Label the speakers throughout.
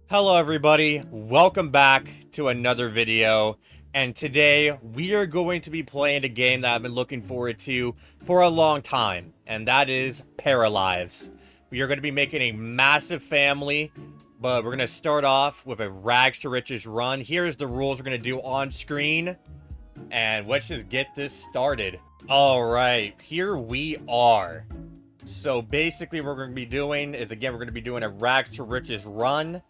Speaker 1: Hello everybody, welcome back to another video, and today we are going to be playing a game that I've been looking forward to for a long time, and that is Paralives. We are going to be making a massive family, but we're going to start off with a rags to riches run. Here's the rules we're going to do on screen, and let's just get this started. Alright, here we are. So basically what we're going to be doing is, again, we're going to be doing a rags to riches run.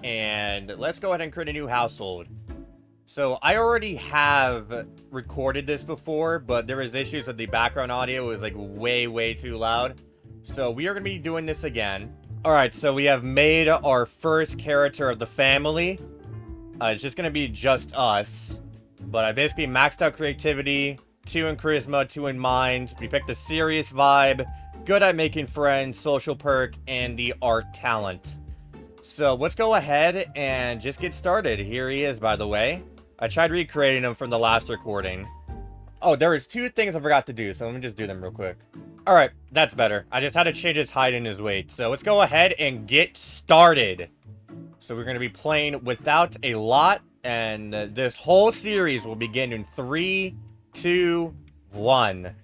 Speaker 1: And let's go ahead and create a new household. So I already have recorded this before, but there was issues with the background audio. It was like way too loud. So we are going to be doing this again. Alright, so we have made our first character of the family. It's just going to be just us. But I basically maxed out creativity, 2 in charisma, 2 in mind. We picked a serious vibe, good at making friends, social perk, and the art talent. So let's go ahead and just get started. Here he is, by the way. I tried recreating him from the last recording. Oh, there was 2 things I forgot to do, so let me just do them real quick. Alright, that's better. I just had to change his height and his weight. So let's go ahead and get started. So we're going to be playing without a lot, and this whole series will begin in 3, 2, 1.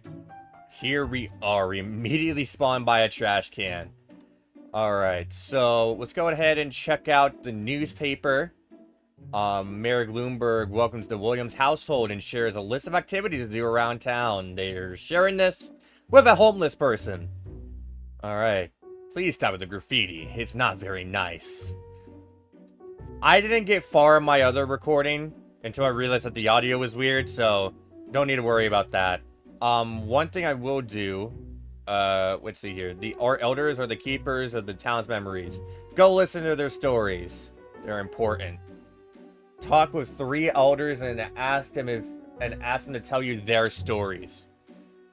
Speaker 1: Here we are. We immediately spawned by a trash can. Alright, so let's go ahead and check out the newspaper. Mayor Bloomberg welcomes the Williams household and shares a list of activities to do around town. They're sharing this with a homeless person. Alright, please stop with the graffiti. It's not very nice. I didn't get far in my other recording until I realized that the audio was weird, so don't need to worry about that. One thing I will do... let's see here. Our elders are the keepers of the town's memories. Go listen to their stories. They're important. Talk with 3 elders and ask them to tell you their stories.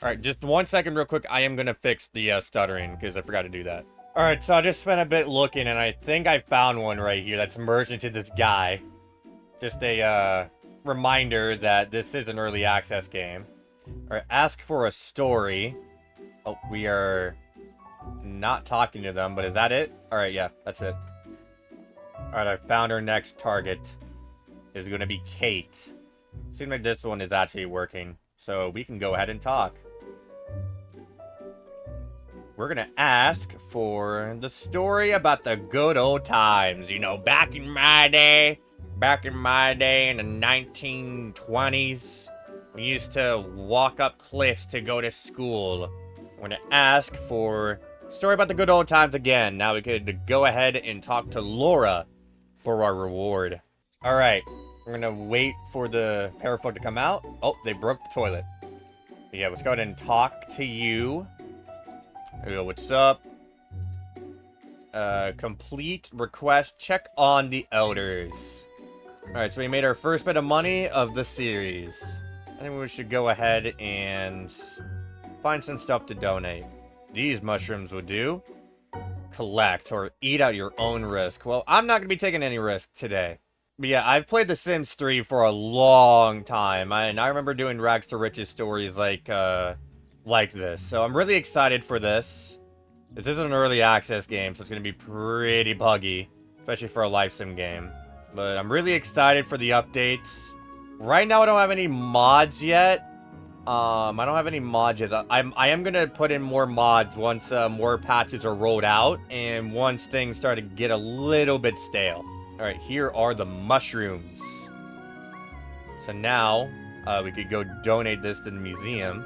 Speaker 1: Alright, just 1 second real quick. I am gonna fix the stuttering, because I forgot to do that. Alright, so I just spent a bit looking, and I think I found one right here that's merged into this guy. Just a, reminder that this is an early access game. Alright, ask for a story. Oh, we are not talking to them, but is that it? Alright, yeah, that's it. Alright, I found our next target. It's going to be Kate. Seems like this one is actually working, so we can go ahead and talk. We're going to ask for the story about the good old times. You know, back in my day in the 1920s, we used to walk up cliffs to go to school. We're going to ask for a story about the good old times again. Now we could go ahead and talk to Laura for our reward. Alright, we're going to wait for the parafolk to come out. Oh, they broke the toilet. Yeah, let's go ahead and talk to you. Yo, what's up? Complete request. Check on the elders. Alright, so we made our first bit of money of the series. I think we should go ahead and find some stuff to donate. These mushrooms would do. Collect or eat at your own risk. Well, I'm not going to be taking any risk today. But yeah, I've played The Sims 3 for a long time. And I remember doing rags to riches stories like this. So I'm really excited for this. This is an early access game, so it's going to be pretty buggy. Especially for a live sim game. But I'm really excited for the updates. Right now I don't have any mods yet. I don't have any mods yet. I am gonna put in more mods once more patches are rolled out and once things start to get a little bit stale. Alright, here are the mushrooms. So now, we could go donate this to the museum.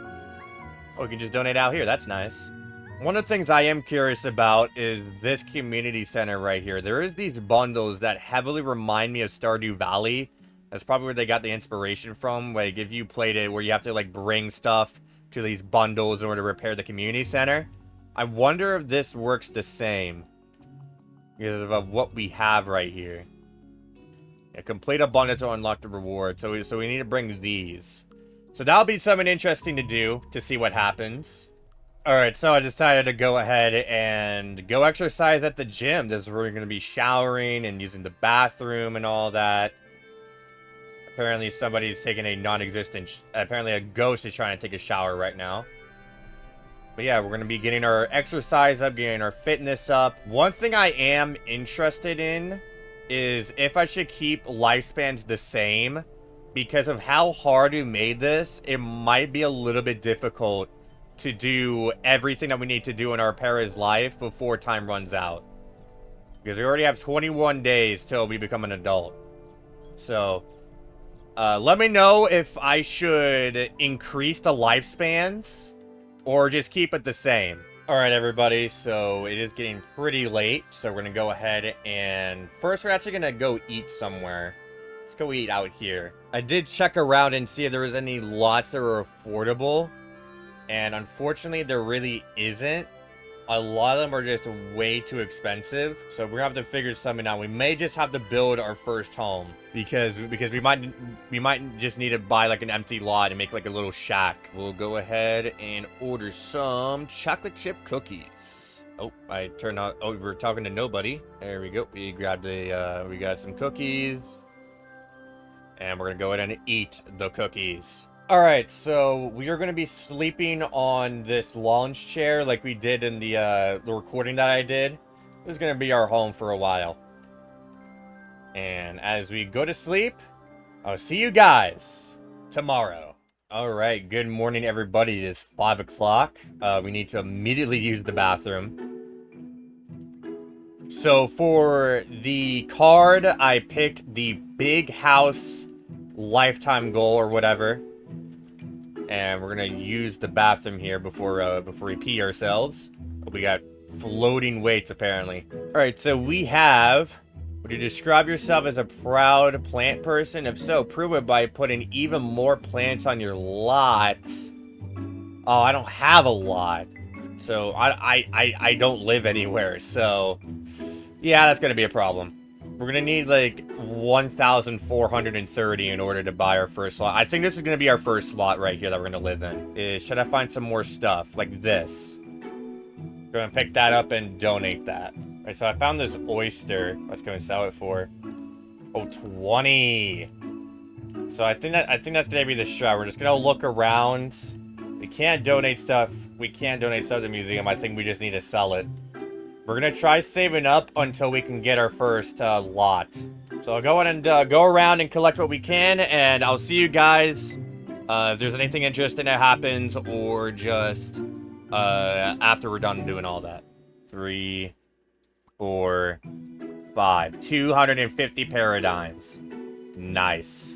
Speaker 1: Oh, we can just donate out here. That's nice. One of the things I am curious about is this community center right here. There is these bundles that heavily remind me of Stardew Valley. That's probably where they got the inspiration from. Like, if you played it where you have to, like, bring stuff to these bundles in order to repair the community center. I wonder if this works the same. Because of what we have right here. Yeah, complete a bundle to unlock the reward. So we need to bring these. So that'll be something interesting to do, to see what happens. Alright, so I decided to go ahead and go exercise at the gym. This is where we're going to be showering and using the bathroom and all that. Apparently somebody's taking a non-existent... Apparently a ghost is trying to take a shower right now. But yeah, we're going to be getting our exercise up, getting our fitness up. One thing I am interested in is if I should keep lifespans the same. Because of how hard we made this, it might be a little bit difficult to do everything that we need to do in our Para's life before time runs out. Because we already have 21 days till we become an adult. So, let me know if I should increase the lifespans or just keep it the same. Alright, everybody, so it is getting pretty late, so we're going to go ahead and... First, we're actually going to go eat somewhere. Let's go eat out here. I did check around and see if there was any lots that were affordable. And unfortunately, there really isn't. A lot of them are just way too expensive. So we're gonna have to figure something out. We may just have to build our first home. Because we might just need to buy like an empty lot and make like a little shack. We'll go ahead and order some chocolate chip cookies. Oh, I turned out... Oh, we're talking to nobody. There we go. We grabbed a... we got some cookies. And we're going to go ahead and eat the cookies. Alright, so we are going to be sleeping on this lounge chair like we did in the recording that I did. This is going to be our home for a while. And as we go to sleep, I'll see you guys tomorrow. Alright, good morning everybody. It is 5 o'clock. We need to immediately use the bathroom. So for the card, I picked the big house lifetime goal or whatever, and we're gonna use the bathroom here before we pee ourselves. We got floating weights apparently. All right, so we have: would you describe yourself as a proud plant person? If so, prove it by putting even more plants on your lot. Oh, I don't have a lot, so I don't live anywhere, so yeah, that's gonna be a problem. We're gonna need like 1,430 in order to buy our first slot. I think this is gonna be our first slot right here that we're gonna live in. Should I find some more stuff like this? We're gonna pick that up and donate that. All right, so I found this oyster. What's gonna sell it for? Oh, 20. So I think that's gonna be the strat. We're just gonna look around. We can't donate stuff. We can't donate stuff to the museum. I think we just need to sell it. We're gonna try saving up until we can get our first lot. So I'll go ahead and go around and collect what we can, and I'll see you guys if there's anything interesting that happens, or just after we're done doing all that. 3, 4, 5. 250 paradigms. Nice.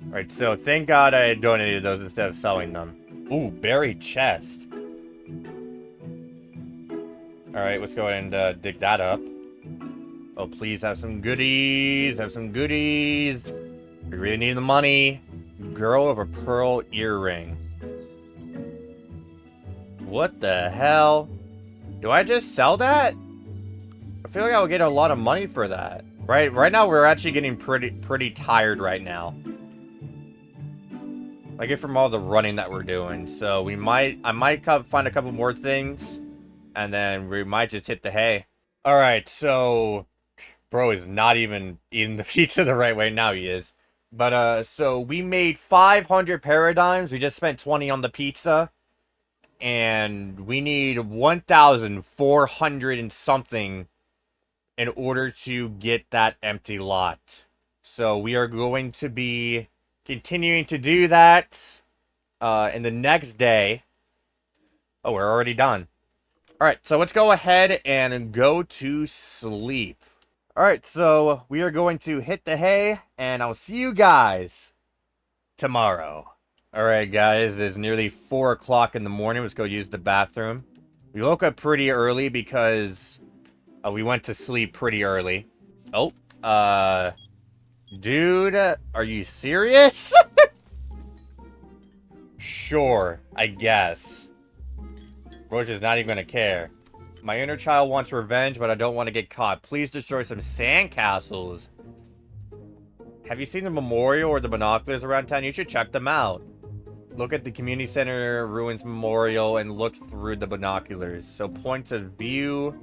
Speaker 1: Alright, so thank God I donated those instead of selling them. Ooh, buried chest. Alright, let's go ahead and dig that up. Oh, please have some goodies. Have some goodies. We really need the money. Girl of a pearl earring. What the hell? Do I just sell that? I feel like I would get a lot of money for that. Right now, we're actually getting pretty tired right now. I get from all the running that we're doing. So I might find a couple more things. And then we might just hit the hay. Alright, so... Bro is not even eating the pizza the right way. Now he is. But, so we made 500 paradigms. We just spent 20 on the pizza. And we need 1,400 and something in order to get that empty lot. So we are going to be continuing to do that in the next day. Oh, we're already done. Alright, so let's go ahead and go to sleep. Alright, so we are going to hit the hay, and I'll see you guys tomorrow. Alright, guys, it's nearly 4 o'clock in the morning. Let's go use the bathroom. We woke up pretty early because we went to sleep pretty early. Oh, dude, are you serious? Sure, I guess. Roach is not even gonna care. My inner child wants revenge, but I don't want to get caught. Please destroy some sandcastles. Have you seen the memorial or the binoculars around town? You should check them out. Look at the community center ruins memorial and look through the binoculars. So points of view.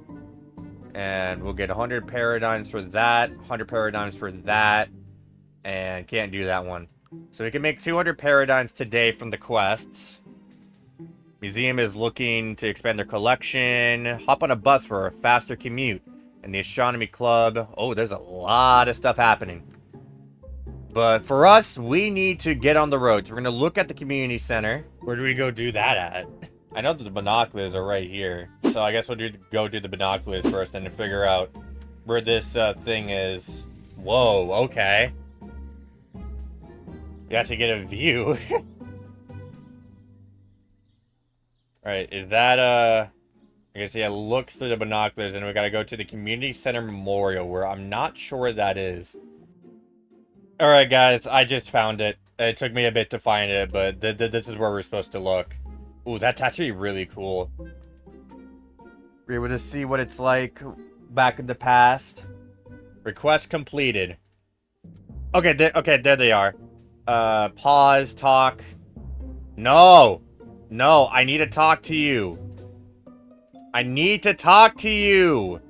Speaker 1: And we'll get 100 paradigms for that. 100 paradigms for that. And can't do that one. So we can make 200 paradigms today from the quests. Museum is looking to expand their collection. Hop on a bus for a faster commute. and the astronomy club. Oh, there's a lot of stuff happening. But for us, we need to get on the road. So we're going to look at the community center. Where do we go do that at? I know that the binoculars are right here. So I guess we'll go do the binoculars first and then figure out where this thing is. Whoa, okay. We actually get a view. Alright, is that, I guess, yeah, look through the binoculars, and we gotta go to the Community Center Memorial, where I'm not sure where that is. Alright, guys, I just found it. It took me a bit to find it, but this is where we're supposed to look. Ooh, that's actually really cool. We're able to see what it's like back in the past. Request completed. Okay, there they are. Pause, talk. No! No, I need to talk to you. I need to talk to you!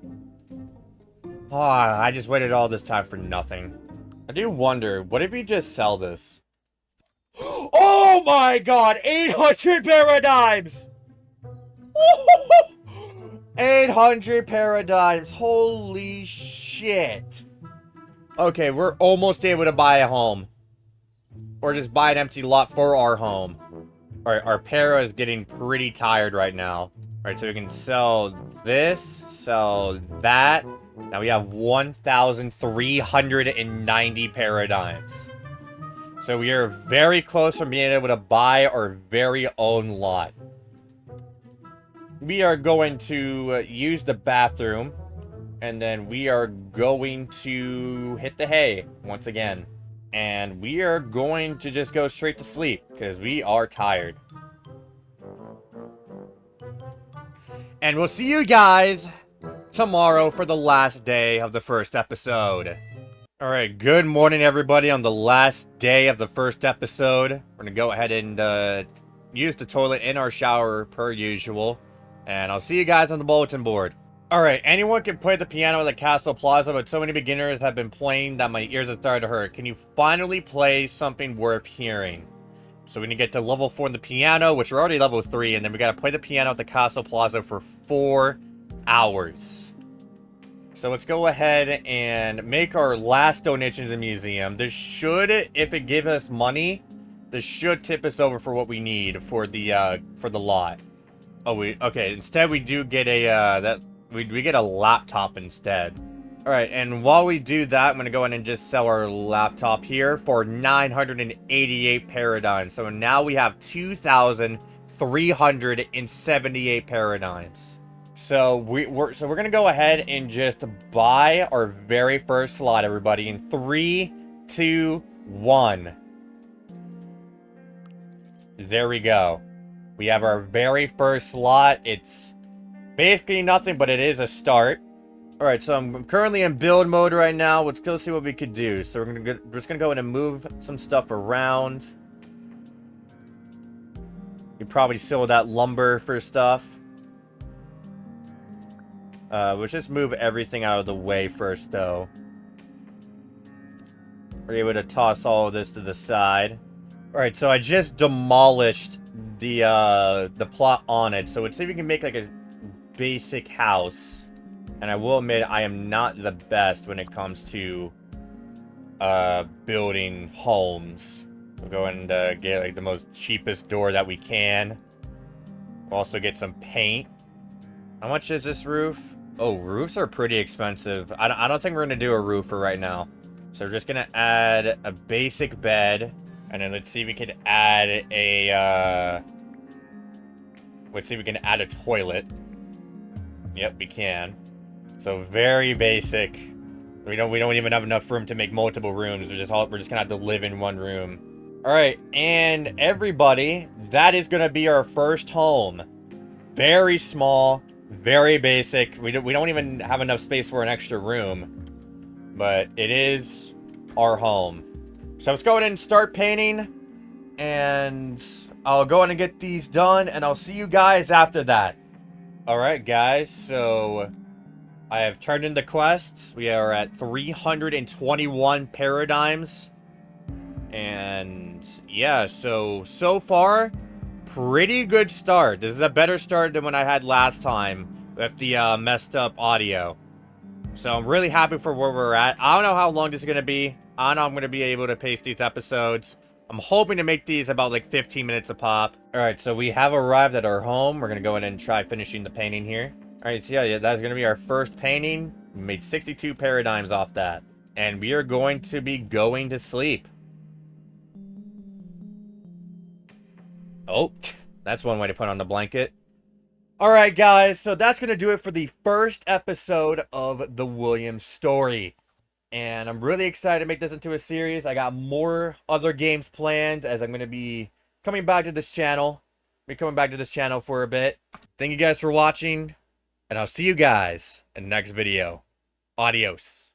Speaker 1: Oh, I just waited all this time for nothing. I do wonder, what if we just sell this? Oh my god! 800 paradigms! 800 paradigms! Holy shit! Okay, we're almost able to buy a home. Or just buy an empty lot for our home. Alright, our para is getting pretty tired right now. Alright, so we can sell this, sell that. Now we have 1,390 paradigms. So we are very close from being able to buy our very own lot. We are going to use the bathroom. And then we are going to hit the hay once again. And we are going to just go straight to sleep, because we are tired. And we'll see you guys tomorrow for the last day of the first episode. Alright, good morning everybody on the last day of the first episode. We're going to go ahead and use the toilet in our shower per usual. And I'll see you guys on the bulletin board. Alright, anyone can play the piano at the Castle Plaza, but so many beginners have been playing that my ears have started to hurt. Can you finally play something worth hearing? So we're going to get to level 4 in the piano, which we're already level 3, and then we got to play the piano at the Castle Plaza for 4 hours. So let's go ahead and make our last donation to the museum. This should, if it gives us money, this should tip us over for what we need for the lot. Oh, okay, instead we do get a, we get a laptop instead. Alright, and while we do that, I'm going to go ahead and just sell our laptop here for 988 paradigms. So now we have 2,378 paradigms. So we're going to go ahead and just buy our very first slot, everybody, in 3, 2, 1. There we go. We have our very first slot. It's basically nothing, but it is a start. Alright, so I'm currently in build mode right now. Let's go see what we could do. So we're just gonna go in and move some stuff around. You probably sell that lumber for stuff. Let's just move everything out of the way first, though. We're able to toss all of this to the side. Alright, so I just demolished the plot on it. So let's see if we can make like a basic house. And I will admit, I am not the best when it comes to building homes. We'll go and get like the most cheapest door that we can. We'll also get some paint. How much is this roof? Oh, roofs are pretty expensive. I don't think we're gonna do a roof for right now. So we're just gonna add a basic bed, and then let's see if we can add a let's see if we can add a toilet. Yep, we can. So very basic. We don't even have enough room to make multiple rooms. We're just gonna have to live in one room. All right, and everybody, that is gonna be our first home. Very small, very basic. We don't even have enough space for an extra room, but it is our home. So let's go ahead and start painting, and I'll go ahead and get these done, and I'll see you guys after that. All right, guys. So I have turned in the quests. We are at 321 paradigms. And yeah, so far, pretty good start. This is a better start than when I had last time with the messed up audio. So I'm really happy for where we're at. I don't know how long this is going to be. I don't know if I'm going to be able to pace these episodes. I'm hoping to make these about like 15 minutes a pop. Alright, so we have arrived at our home. We're going to go in and try finishing the painting here. Alright, so yeah, that's going to be our first painting. We made 62 paradigms off that. And we are going to be going to sleep. Oh, that's one way to put on the blanket. Alright guys, so that's going to do it for the first episode of the Williams story. And I'm really excited to make this into a series. I got more other games planned as I'm going to be coming back to this channel. For a bit. Thank you guys for watching, and I'll see you guys in the next video. Adios.